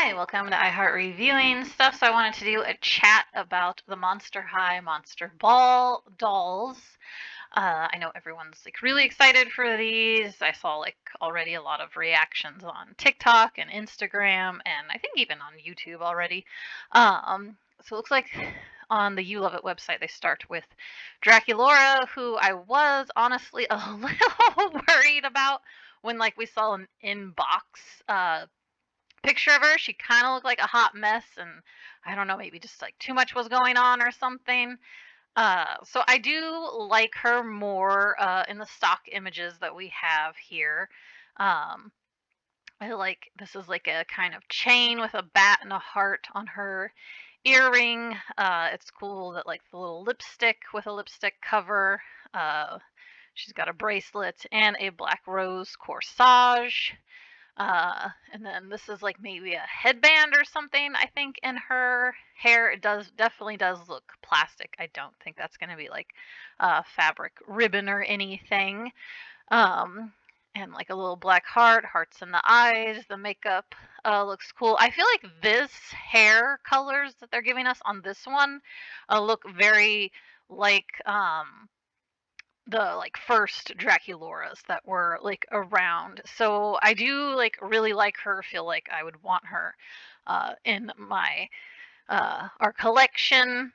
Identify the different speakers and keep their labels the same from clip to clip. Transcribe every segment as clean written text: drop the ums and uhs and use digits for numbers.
Speaker 1: Hi, welcome to iHeart Reviewing Stuff. So I wanted to do a chat about the Monster High Monster Ball dolls. I know everyone's like really excited for these. I saw like already a lot of reactions on TikTok and Instagram, and I think even on YouTube already. So it looks like on the You Love It website they start with Draculaura, who I was honestly a little worried about when like we saw an in-box picture of her. She kind of looked like a hot mess, and I don't know, maybe just like too much was going on or something. So I do like her more in the stock images that we have here. Um, I like this is like a kind of chain with a bat and a heart on her earring. It's cool that like the little lipstick with a lipstick cover. Uh, she's got a bracelet and a black rose corsage. And then this is like maybe a headband or something, I think, in her hair. It definitely does look plastic. I don't think that's going to be like fabric ribbon or anything. Um, and like a little black heart, hearts in the eyes. The makeup looks cool. I feel like this hair colors that they're giving us on this one look very like the like first Draculauras that were like around. So I do like really like her, feel like I would want her in my our collection.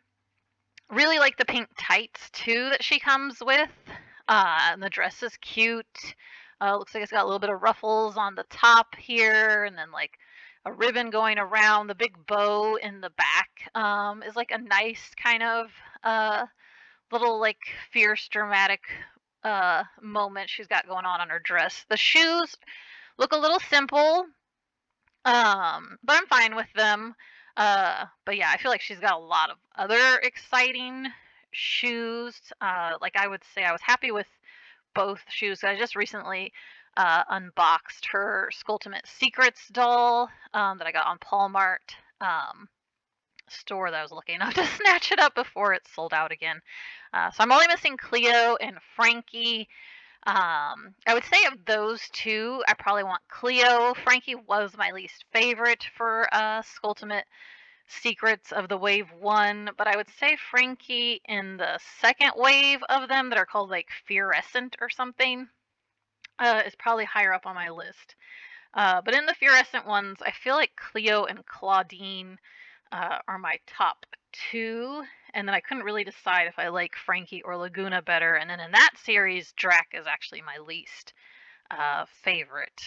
Speaker 1: Really like the pink tights too that she comes with. And the dress is cute. Looks like it's got a little bit of ruffles on the top here, and then like a ribbon going around. The big bow in the back is like a nice kind of little like fierce dramatic moment she's got going on her dress. The shoes look a little simple, but I'm fine with them. But yeah, I feel like she's got a lot of other exciting shoes. Like I would say I was happy with both shoes. I just recently unboxed her Skulltimate Secrets doll that I got on Palmart. Store that I was looking up to snatch it up before it sold out again. So I'm only missing Cleo and Frankie. I would say of those two, I probably want Cleo. Frankie was my least favorite for Skulltimate Secrets of the Wave 1, but I would say Frankie in the second wave of them that are called like Fluorescent or something is probably higher up on my list. But in the Fluorescent ones, I feel like Cleo and Clawdeen are my top two. And then I couldn't really decide if I like Frankie or Lagoona better. And then in that series, Drac is actually my least favorite.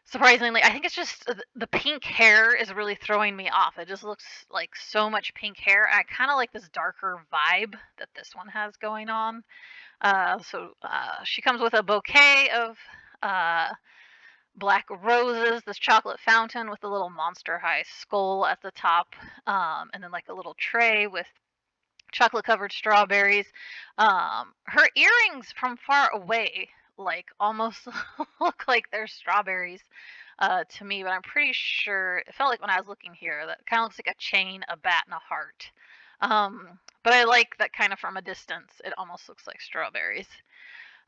Speaker 1: Surprisingly, I think it's just the pink hair is really throwing me off. It just looks like so much pink hair. I kind of like this darker vibe that this one has going on. She comes with a bouquet of black roses, this chocolate fountain with a little Monster High skull at the top, and then like a little tray with chocolate covered strawberries. Her earrings from far away like almost look like they're strawberries to me, but I'm pretty sure it felt like when I was looking here that kind of looks like a chain, a bat, and a heart. But I like that kind of from a distance. It almost looks like strawberries.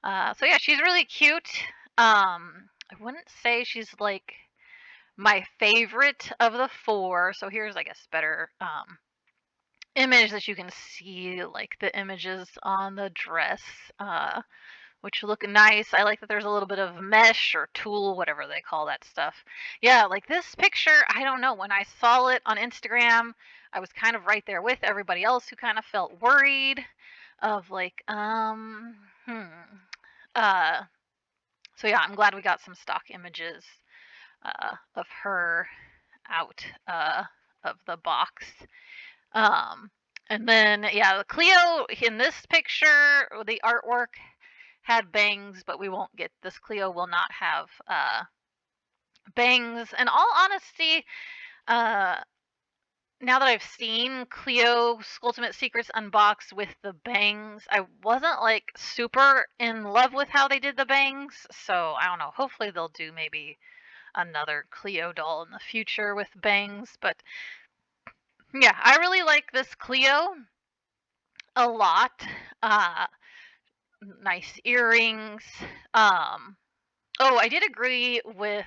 Speaker 1: So yeah, she's really cute. I wouldn't say she's like my favorite of the four. So here's, I guess, better image that you can see like the images on the dress, which look nice. I like that there's a little bit of mesh or tulle, whatever they call that stuff. Yeah, like this picture, I don't know. When I saw it on Instagram, I was kind of right there with everybody else who kind of felt worried of like, uh, so yeah, I'm glad we got some stock images of her out of the box. Um, and then yeah, the Cleo in this picture, the artwork had bangs, but we won't get this. Cleo will not have bangs. In all honesty, uh, now that I've seen Cleo Ultimate Secrets unboxed with the bangs, I wasn't like super in love with how they did the bangs. So I don't know. Hopefully they'll do maybe another Cleo doll in the future with bangs. But yeah, I really like this Cleo a lot. Uh, Nice earrings. Um, oh, I did agree with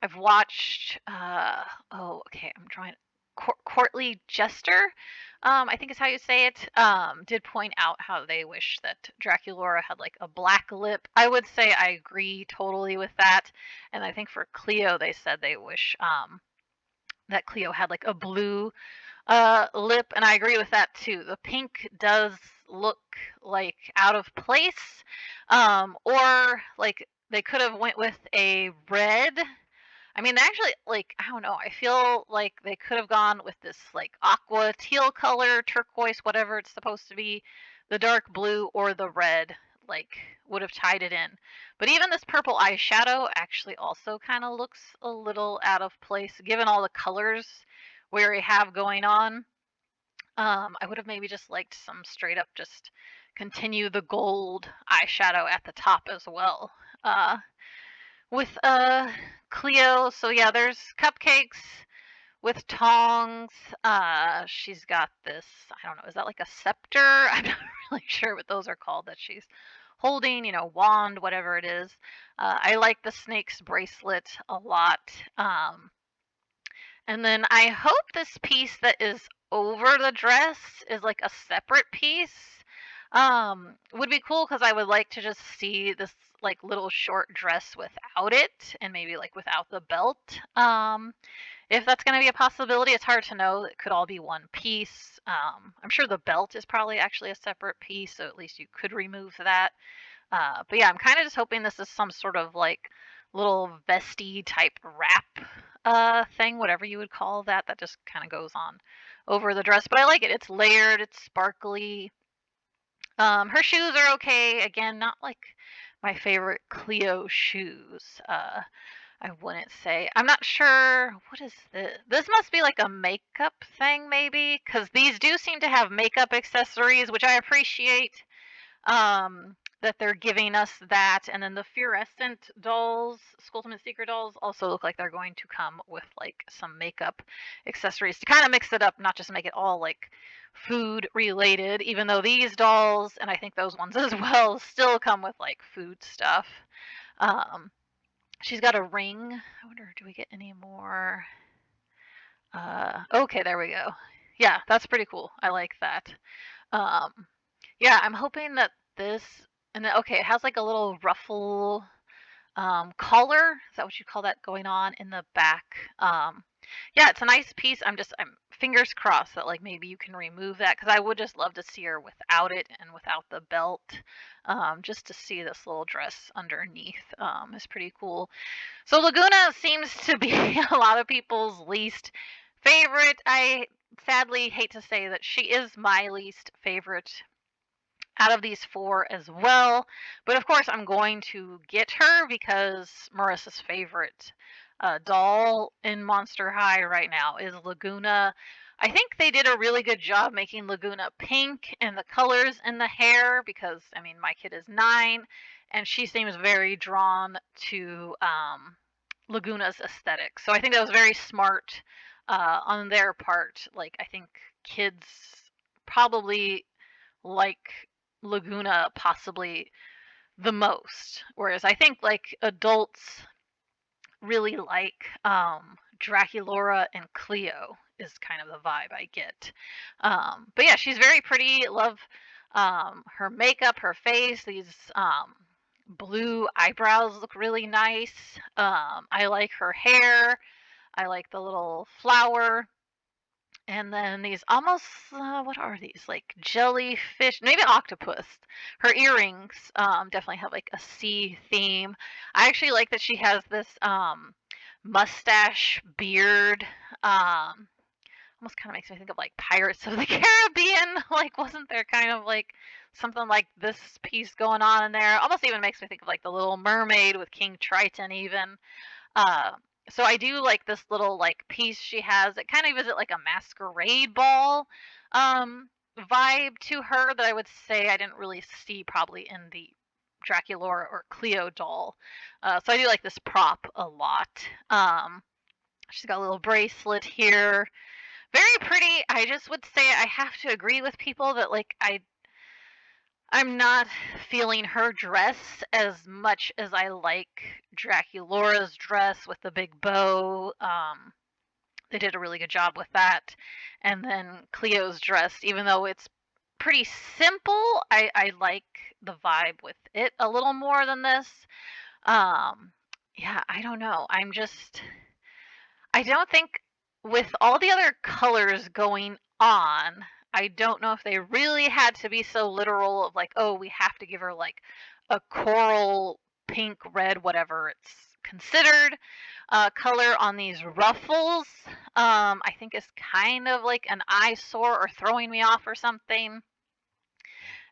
Speaker 1: I've watched, oh, okay, I'm trying. Courtly Jester, I think is how you say it, did point out how they wish that Draculaura had like a black lip. I would say I agree totally with that. And I think for Cleo, they said they wish that Cleo had like a blue lip, and I agree with that too. The pink does look like out of place, or like they could have went with a red. I mean, they actually, like, I don't know. I feel like they could have gone with this like aqua teal color, turquoise, whatever it's supposed to be, the dark blue or the red, like would have tied it in. But even this purple eyeshadow actually also kind of looks a little out of place given all the colors we have going on. I would have maybe just liked some straight up just continue the gold eyeshadow at the top as well. Uh, with Cleo. So yeah, there's cupcakes with tongs. She's got this, I don't know, is that like a scepter? I'm not really sure what those are called that she's holding, wand, whatever it is. I like the snake's bracelet a lot. And then I hope this piece that is over the dress is like a separate piece. Would be cool because I would like to just see this like little short dress without it and maybe like without the belt. If that's going to be a possibility, it's hard to know. It could all be one piece. I'm sure the belt is probably actually a separate piece, so at least you could remove that. But yeah, I'm kind of just hoping this is some sort of like little vesty type wrap thing, whatever you would call that, that just kind of goes on over the dress. But I like it. It's layered, it's sparkly. Her shoes are okay. Again, not like my favorite Cleo shoes. I wouldn't say. I'm not sure. What is this? This must be like a makeup thing, maybe, because these do seem to have makeup accessories, which I appreciate that they're giving us that. And then the fluorescent dolls, Skulltimate Secret dolls, also look like they're going to come with like some makeup accessories to kind of mix it up, not just make it all like food related, even though these dolls, and I think those ones as well, still come with like food stuff. Um, she's got a ring. I wonder, do we get any more? Okay, there we go. Yeah, that's pretty cool. I like that. Um, yeah, I'm hoping that this, and then, okay, it has like a little ruffle collar. Is that what you call that going on in the back? Yeah, it's a nice piece. I'm fingers crossed that like maybe you can remove that because I would just love to see her without it and without the belt. Just to see this little dress underneath is pretty cool. So Lagoona seems to be a lot of people's least favorite. I sadly hate to say that she is my least favorite out of these four as well. But of course, I'm going to get her because Marissa's favorite doll in Monster High right now is Lagoona. I think they did a really good job making Lagoona pink and the colors in the hair because, I mean, my kid is 9 and she seems very drawn to Lagoona's aesthetic. So I think that was very smart on their part. Like, I think kids probably like Lagoona possibly the most. Whereas I think like adults really like Draculaura and Cleo is kind of the vibe I get. But yeah, she's very pretty. Love her makeup, her face, these blue eyebrows look really nice. I like her hair. I like the little flower. And then these almost, what are these? Like jellyfish, maybe octopus. Her earrings definitely have like a sea theme. I actually like that she has this mustache beard. Almost kind of makes me think of like Pirates of the Caribbean. Like, wasn't there kind of like something like this piece going on in there? Almost even makes me think of like the Little Mermaid with King Triton, even. Uh, so I do like this little like piece she has. It kind of gives it like a masquerade ball vibe to her that I would say I didn't really see probably in the Draculaura or Cleo doll. So I do like this prop a lot. She's got a little bracelet here. Very pretty. I just would say I have to agree with people that like I'm not feeling her dress as much as I like Draculaura's dress with the big bow. They did a really good job with that. And then Cleo's dress, even though it's pretty simple, I like the vibe with it a little more than this. Um, yeah, I don't know. I don't think with all the other colors going on, I don't know if they really had to be so literal of like, oh, we have to give her like a coral pink, red, whatever it's considered color on these ruffles. I think is kind of like an eyesore or throwing me off or something.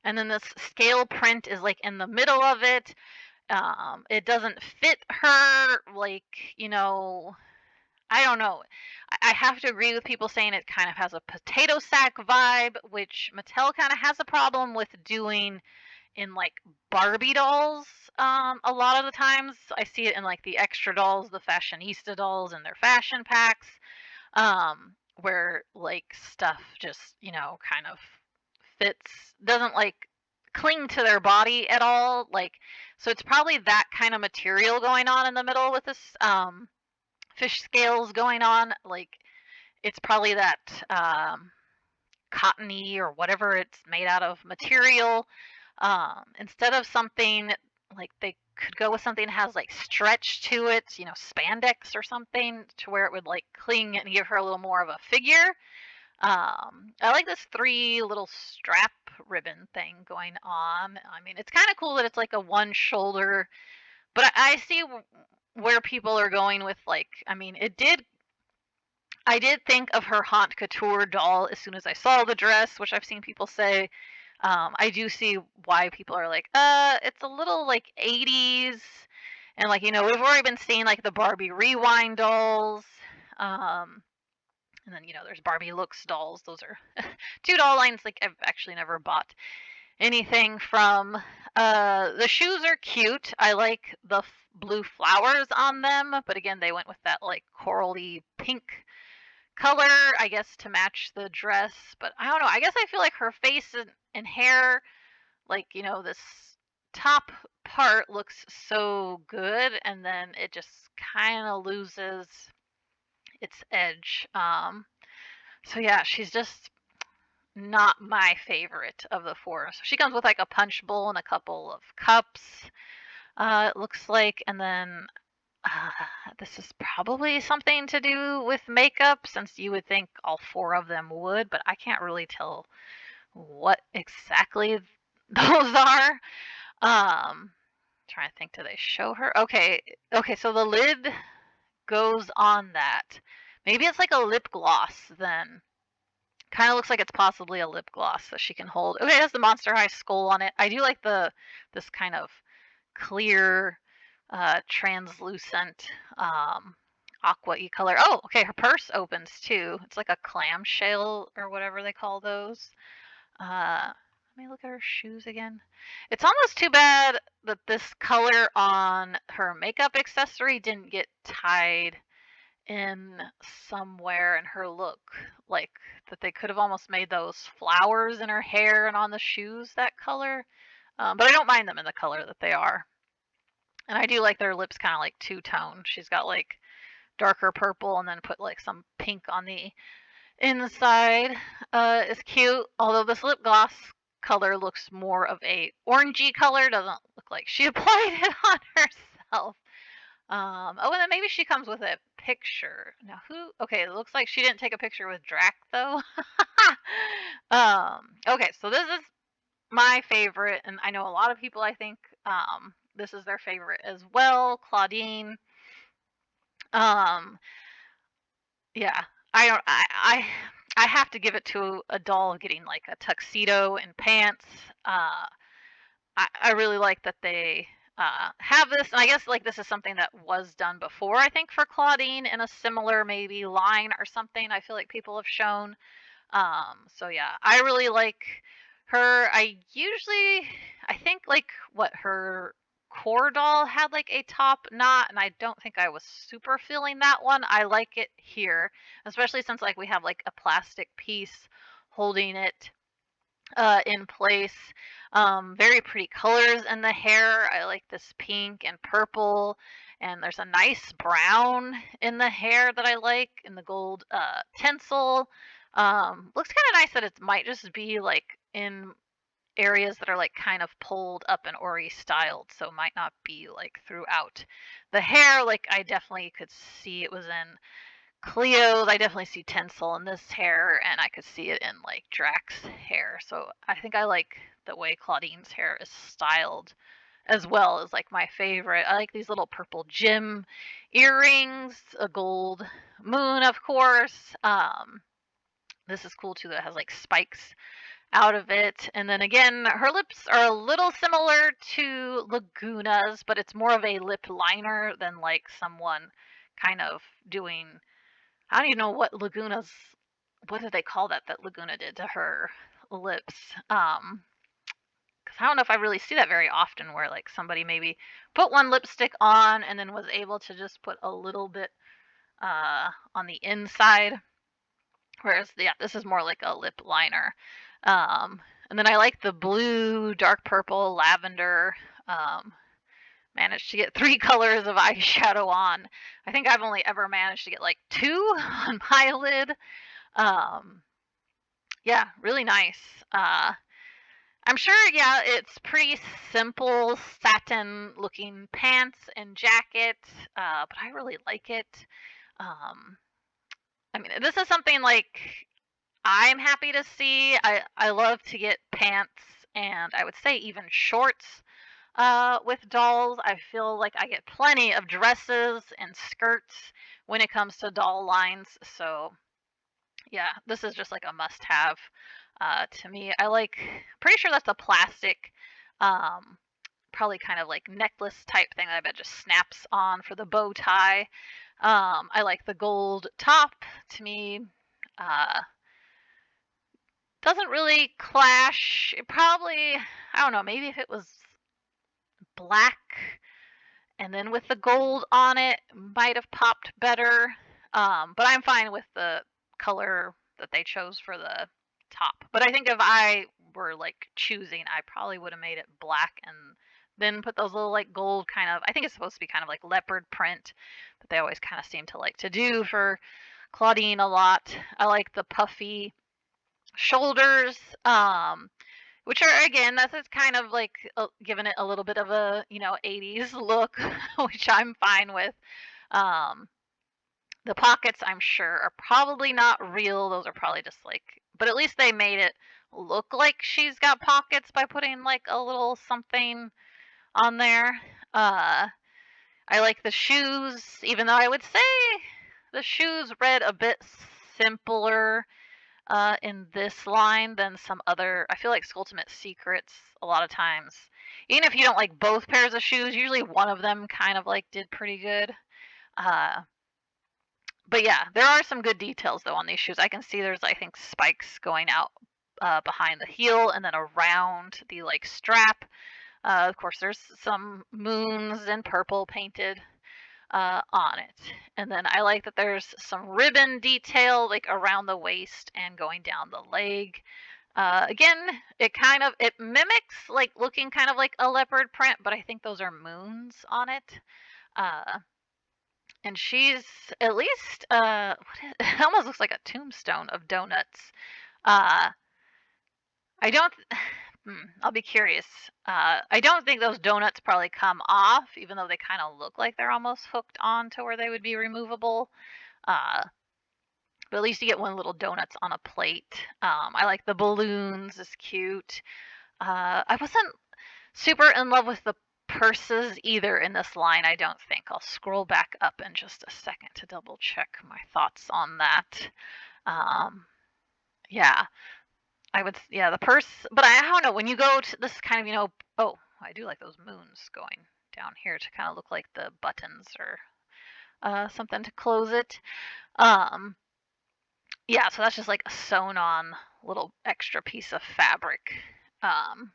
Speaker 1: And then this scale print is like in the middle of it. It doesn't fit her, like, I don't know. I have to agree with people saying it kind of has a potato sack vibe, which Mattel kind of has a problem with doing in like Barbie dolls. A lot of the times I see it in like the extra dolls, the fashionista dolls, and their fashion packs, where like stuff just kind of fits, doesn't like cling to their body at all. Like, so it's probably that kind of material going on in the middle with this fish scales going on. Like, it's probably that cottony or whatever it's made out of material. Instead of something like they could go with something that has like stretch to it, spandex or something to where it would like cling and give her a little more of a figure. I like this 3 little strap ribbon thing going on. I mean, it's kind of cool that it's like a one shoulder, but I see where people are going with like, I mean, I did think of her Haute Couture doll as soon as I saw the dress, which I've seen people say. I do see why people are like, it's a little like 80s. And like, we've already been seeing like the Barbie Rewind dolls. And then, there's Barbie Looks dolls. Those are 2 doll lines like I've actually never bought anything from. The shoes are cute. I like the blue flowers on them, but again, they went with that like corally pink color, I guess, to match the dress. But I don't know. I guess I feel like her face and hair, like, this top part looks so good, and then it just kind of loses its edge. So yeah, she's just not my favorite of the 4. So she comes with like a punch bowl and a couple of cups. It looks like, and then this is probably something to do with makeup, since you would think all 4 of them would, but I can't really tell what exactly those are. Trying to think, do they show her? Okay, so the lid goes on that. Maybe it's like a lip gloss then. Kind of looks like it's possibly a lip gloss that she can hold. Okay, it has the Monster High skull on it. I do like this kind of clear, translucent, aqua-y color. Oh, okay, her purse opens too. It's like a clamshell or whatever they call those. Let me look at her shoes again. It's almost too bad that this color on her makeup accessory didn't get tied in somewhere in her look. Like, that they could have almost made those flowers in her hair and on the shoes that color. But I don't mind them in the color that they are. And I do like their lips kind of like two-tone. She's got like darker purple and then put like some pink on the inside. It's cute, although this lip gloss color looks more of a orangey color. Doesn't look like she applied it on herself. Oh, and then maybe she comes with a picture. Now who? Okay, it looks like she didn't take a picture with Drac though. Okay, so this is my favorite, and I know a lot of people, I think, this is their favorite as well. Clawdeen. Um, yeah, I don't. I have to give it to a doll getting like a tuxedo and pants. I really like that they have this, and I guess like this is something that was done before. I think for Clawdeen in a similar maybe line or something. I feel like people have shown. So yeah, I really like her. I think like what her core doll had like a top knot, and I don't think I was super feeling that one. I like it here, especially since like we have like a plastic piece holding it in place. Very pretty colors in the hair. I like this pink and purple, and there's a nice brown in the hair that I like, in the gold tinsel. Looks kind of nice that it might just be like in areas that are like kind of pulled up and ori styled, so it might not be like throughout the hair. Like I definitely could see it was in Cleo's. I definitely see tinsel in this hair, and I could see it in like Drac's hair. So I think I like the way Clawdeen's hair is styled as well as like my favorite. I like these little purple gem earrings, a gold moon, of course. This is cool too that it has like spikes out of it. And then again, her lips are a little similar to Lagoona's, but it's more of a lip liner than like someone kind of doing. I don't even know what did they call that Lagoona did to her lips. Because I don't know if I really see that very often, where like somebody maybe put one lipstick on and then was able to just put a little bit on the inside. Whereas, yeah, this is more like a lip liner. Um, and then I like the blue, dark purple, lavender. Um, Managed to get 3 colors of eyeshadow on. I think I've only ever managed to get like 2 on my lid. Um, yeah, really nice. I'm sure, yeah, it's pretty simple satin looking pants and jacket, but I really like it. Um, I mean, this is something like I'm happy to see. I love to get pants, and I would say even shorts with dolls. I feel like I get plenty of dresses and skirts when it comes to doll lines. So yeah, this is just like a must have to me. I like, pretty sure that's a plastic, um, probably kind of like necklace type thing that I bet just snaps on for the bow tie. I like the gold top. To me, uh, doesn't really clash. It probably, I don't know, maybe if it was black and then with the gold on it, might have popped better. But I'm fine with the color that they chose for the top. But I think if I were like choosing, I probably would have made it black and then put those little like gold kind of, I think it's supposed to be kind of like leopard print that they always kind of seem to like to do for Clawdeen a lot. I like the puffy shoulders. Which are, again, that's just kind of like giving it a little bit of a 80s look, which I'm fine with. Um, the pockets, I'm sure, are probably not real. Those are probably just like, but at least they made it look like she's got pockets by putting like a little something on there. Uh, I like the shoes, even though I would say the shoes read a bit simpler in this line than some other. I feel like Skulltimate Secrets a lot of times, even if you don't like both pairs of shoes, usually one of them kind of like did pretty good. Uh, but yeah, there are some good details though on these shoes. I can see there's, I think, spikes going out behind the heel and then around the like strap. Of course, there's some moons in purple painted on it. And then I like that there's some ribbon detail like around the waist and going down the leg. Again, it mimics like looking kind of like a leopard print, but I think those are moons on it. Uh, and she's at least it almost looks like a tombstone of donuts. Uh, I don't. I'll be curious. I don't think those donuts probably come off, even though they kind of look like they're almost hooked on to where they would be removable. Uh, but at least you get one little donuts on a plate. I like the balloons. It's cute. I wasn't super in love with the purses either in this line, I don't think. I'll scroll back up in just a second to double check my thoughts on that. Um, yeah, yeah, the purse, but I don't know, when you go to this kind of, oh, I do like those moons going down here to kind of look like the buttons or something to close it. Yeah, so that's just like a sewn on little extra piece of fabric. Um,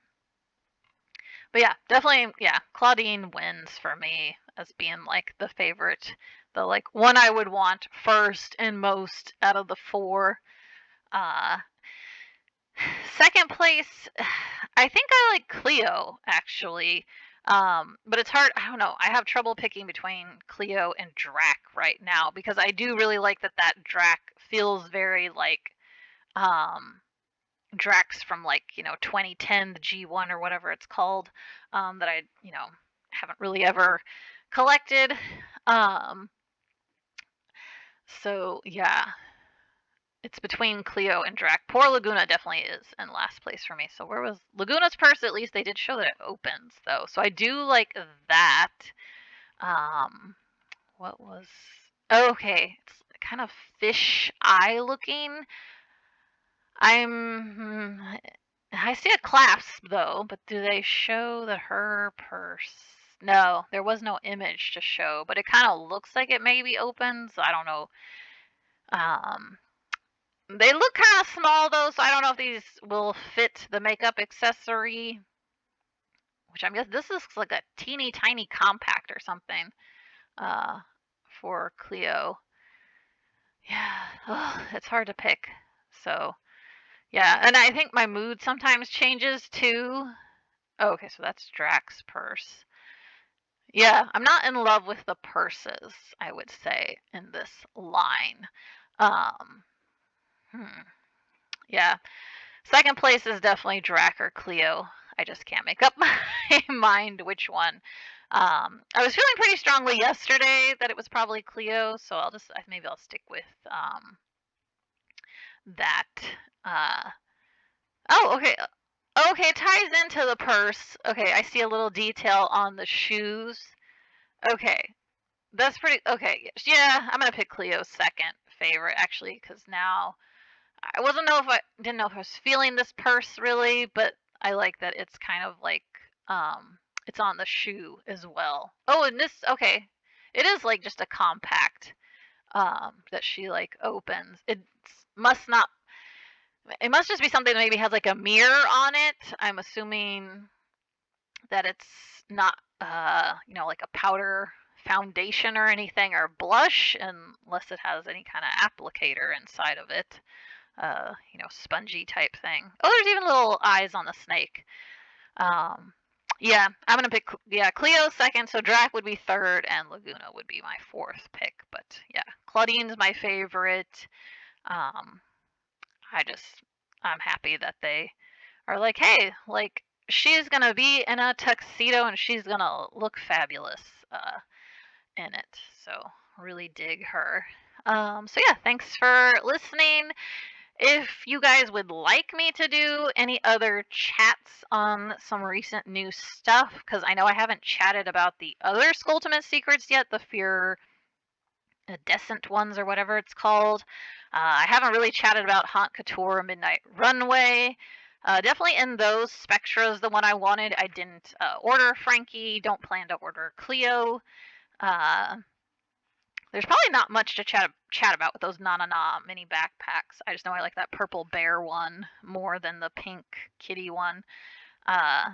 Speaker 1: but yeah, definitely, yeah, Clawdeen wins for me as being like the favorite, the like one I would want first and most out of the 4. Uh, Second place, I think I like Cleo actually. But it's hard. I don't know. I have trouble picking between Cleo and Drac right now because I do really like that Drac feels very like um Drax from like 2010, the G1 or whatever it's called, that I haven't really ever collected. Um, so yeah, it's between Cleo and Drac. Poor Lagoona definitely is in last place for me. So where was Lagoona's purse? At least they did show that it opens though, so I do like that. Um, what was? Oh, okay, it's kind of fish eye looking. I see a clasp though, but do they show that her purse? No, there was no image to show, but it kind of looks like it maybe opens. I don't know. Um, they look kind of small though, so I don't know if these will fit the makeup accessory. Which I'm guessing this is like a teeny tiny compact or something. Uh, for Cleo. Yeah, it's hard to pick. So yeah, and I think my mood sometimes changes too. Oh, okay, so that's Drax's purse. Yeah, I'm not in love with the purses, I would say, in this line. Um, hmm, yeah. Second place is definitely Drac or Cleo. I just can't make up my mind which one. I was feeling pretty strongly yesterday that it was probably Cleo, so maybe I'll stick with that. Uh, oh, okay. Okay, it ties into the purse. Okay, I see a little detail on the shoes. Okay, that's pretty okay. Yeah, I'm gonna pick Cleo's second favorite actually, because now I wasn't know if I didn't know if I was feeling this purse really, but I like that it's kind of like it's on the shoe as well. Oh, and this okay, it is like just a compact that she like opens. Must not. It must just be something that maybe has like a mirror on it. I'm assuming that it's not like a powder foundation or anything or blush unless it has any kind of applicator inside of it, spongy type thing. Oh, there's even little eyes on the snake. Yeah, I'm gonna pick Cleo second, so Drac would be third and Lagoona would be my fourth pick. But yeah, Clawdeen's my favorite. um I'm happy that they are like, hey, like she's gonna be in a tuxedo and she's gonna look fabulous in it. So really dig her. So yeah, thanks for listening. If you guys would like me to do any other chats on some recent new stuff, because I know I haven't chatted about the other Skulltimate secrets yet, the Fear Descent ones or whatever it's called. I haven't really chatted about Haunt Couture Midnight Runway. Definitely in those, Spectra is the one I wanted. I didn't order Frankie. Don't plan to order Cleo. Uh, there's probably not much to chat about with those Na Na Na mini backpacks. I just know I like that purple bear one more than the pink kitty one. Uh,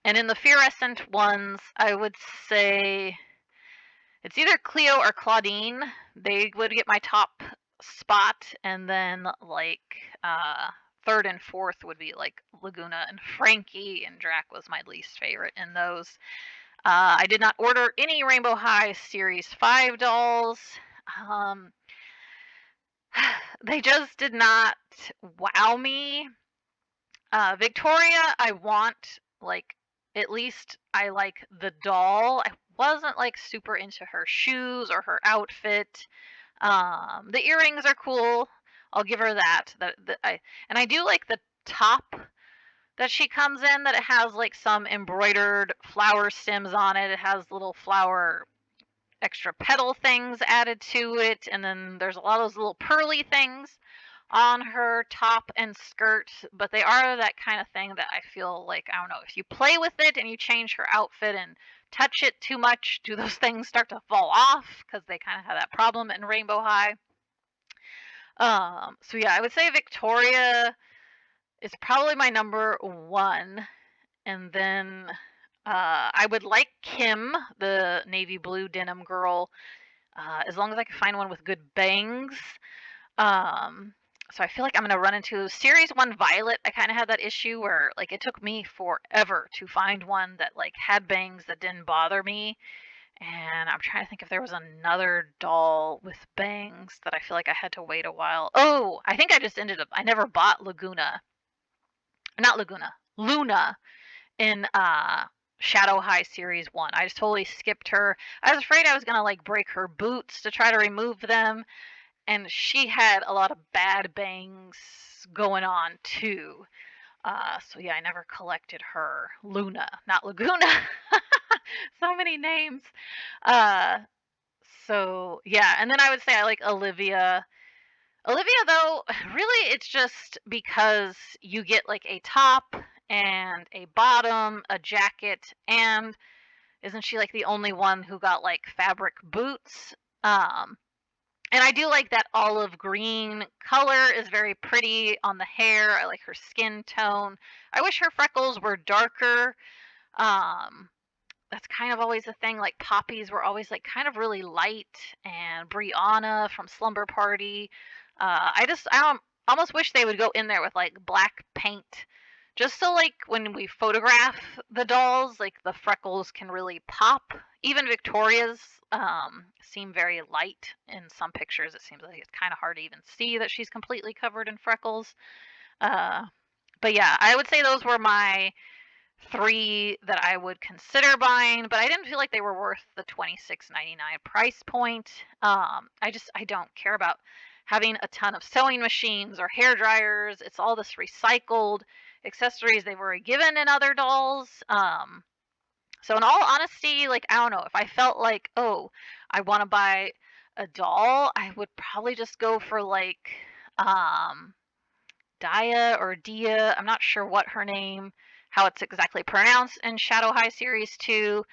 Speaker 1: and in the fluorescent ones, I would say it's either Cleo or Clawdeen. They would get my top spot, and then like third and fourth would be like Lagoona and Frankie, and Drac was my least favorite in those. I did not order any Rainbow High Series 5 dolls. Um, they just did not wow me. Victoria, I want like at least I like the doll. I wasn't like super into her shoes or her outfit. The earrings are cool. I'll give her that. I do like the top that she comes in. That it has like some embroidered flower stems on it. It has little flower extra petal things added to it, and then there's a lot of those little pearly things on her top and skirt, but they are that kind of thing that I feel like, I don't know, if you play with it and you change her outfit and touch it too much, do those things start to fall off? Because they kind of have that problem in Rainbow High. So yeah, I would say Victoria is probably my number one, and then I would like Kim, the navy blue denim girl, as long as I can find one with good bangs. Um, So I feel like I'm gonna run into Series 1 Violet. I kind of had that issue where like it took me forever to find one that like had bangs that didn't bother me. And I'm trying to think if there was another doll with bangs that I feel like I had to wait a while. Oh, I think I just ended up I never bought Laguna. Not Laguna. Luna in Shadow High Series 1. I just totally skipped her. I was afraid I was going to like break her boots to try to remove them, and she had a lot of bad bangs going on too. So yeah, I never collected her. Luna, not Laguna. So many names. Uh, so yeah, and then I would say I like Olivia. Olivia, though, really it's just because you get like a top and a bottom, a jacket, and isn't she like the only one who got like fabric boots? Um, and I do like that olive green color is very pretty on the hair. I like her skin tone. I wish her freckles were darker. Um, that's kind of always a thing. Like poppies were always like kind of really light, and Brianna from Slumber Party. I almost wish they would go in there with like black paint, just so like when we photograph the dolls, like the freckles can really pop. Even Victoria's seem very light in some pictures. It seems like it's kind of hard to even see that she's completely covered in freckles. Uh, but yeah, I would say those were my three that I would consider buying, but I didn't feel like they were worth the $26.99 price point. I don't care about having a ton of sewing machines or hair dryers. It's all this recycled accessories they were given in other dolls. So in all honesty, like I don't know, if I felt like, oh, I want to buy a doll, I would probably just go for like um Dia or Dia. I'm not sure what her name, how it's exactly pronounced in Shadow High Series 2.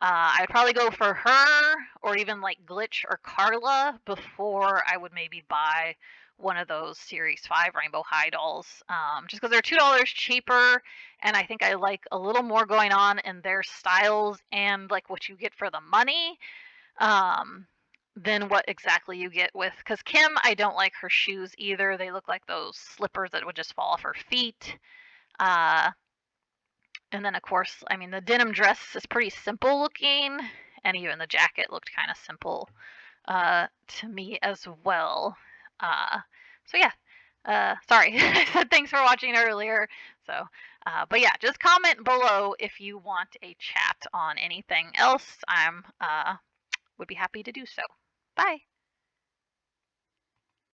Speaker 1: I'd probably go for her or even like Glitch or Carla before I would maybe buy one of those Series 5 Rainbow High dolls. Just because they're $2 cheaper, and I think I like a little more going on in their styles and like what you get for the money. Um, than what exactly you get with, because Kim, I don't like her shoes either. They look like those slippers that would just fall off her feet. Uh, and then of course, I mean, the denim dress is pretty simple looking, and even the jacket looked kind of simple to me as well. Uh, so yeah. Sorry, I said thanks for watching earlier. So, but yeah, just comment below if you want a chat on anything else. I'm would be happy to do so. Bye.